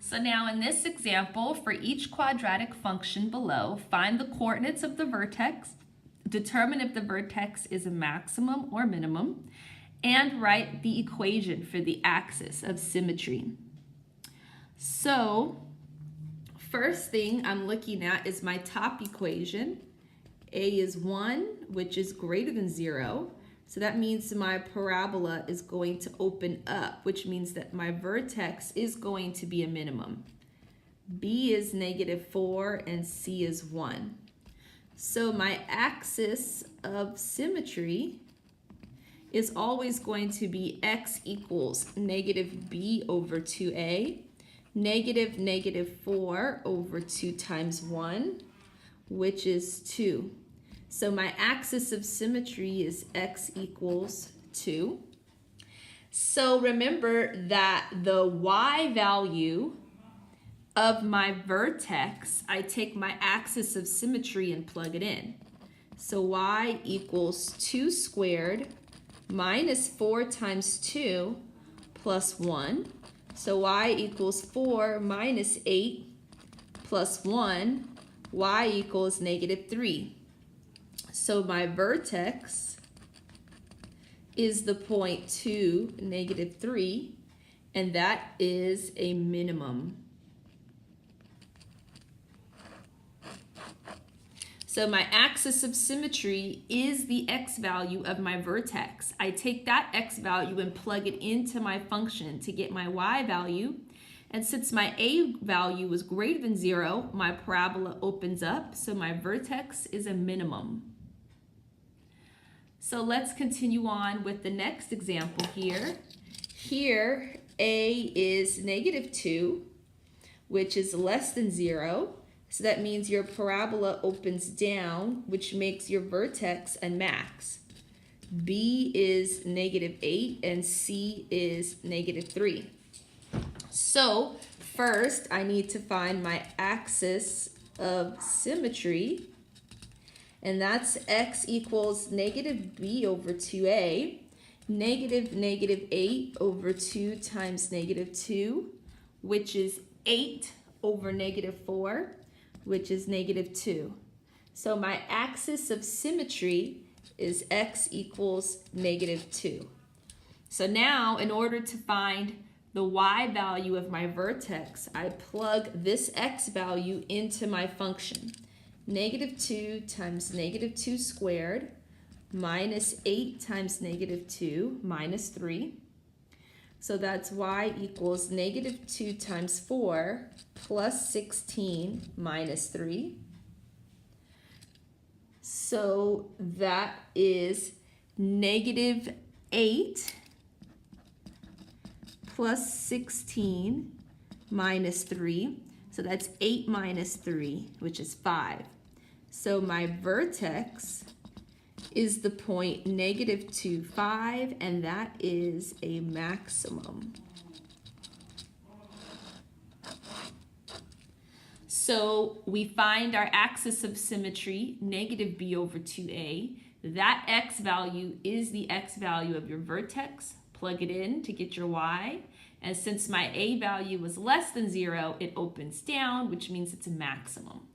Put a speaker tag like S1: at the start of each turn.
S1: So now in this example, for each quadratic function below, find the coordinates of the vertex, determine if the vertex is a maximum or minimum, and write the equation for the axis of symmetry. So first thing I'm looking at is my top equation. A is 1, which is greater than 0. So that means my parabola is going to open up, which means that my vertex is going to be a minimum. B is -4 and C is 1. So my axis of symmetry is always going to be x equals -b over 2a, -4 over 2 times 1, which is 2. So my axis of symmetry is x equals 2. So remember that the y value of my vertex, I take my axis of symmetry and plug it in. So y equals 2 squared minus 4 times 2 plus 1. So y equals 4 minus 8 plus 1. Y equals -3. So my vertex is the point 2, -3, and that is a minimum. So my axis of symmetry is the x value of my vertex. I take that x value and plug it into my function to get my y value. And since my a value was greater than 0, my parabola opens up, so my vertex is a minimum. So let's continue on with the next example here. Here, a is -2, which is less than 0. So that means your parabola opens down, which makes your vertex a max. B is -8 and C is -3. So first I need to find my axis of symmetry, and that's x equals -b over 2a, -8 over 2 times -2, which is 8 over -4, which is -2. So my axis of symmetry is x equals -2. So now in order to find the y value of my vertex, I plug this x value into my function. -2 times -2 squared minus 8 times -2 minus 3. So that's y equals -2 times 4 plus 16 minus 3. So that is -8 plus 16 minus 3. So that's 8 minus 3, which is 5. So my vertex is the point -2, 5, and that is a maximum. So we find our axis of symmetry, -b over 2a. That x value is the x value of your vertex. Plug it in to get your y. And since my a value was less than 0, it opens down, which means it's a maximum.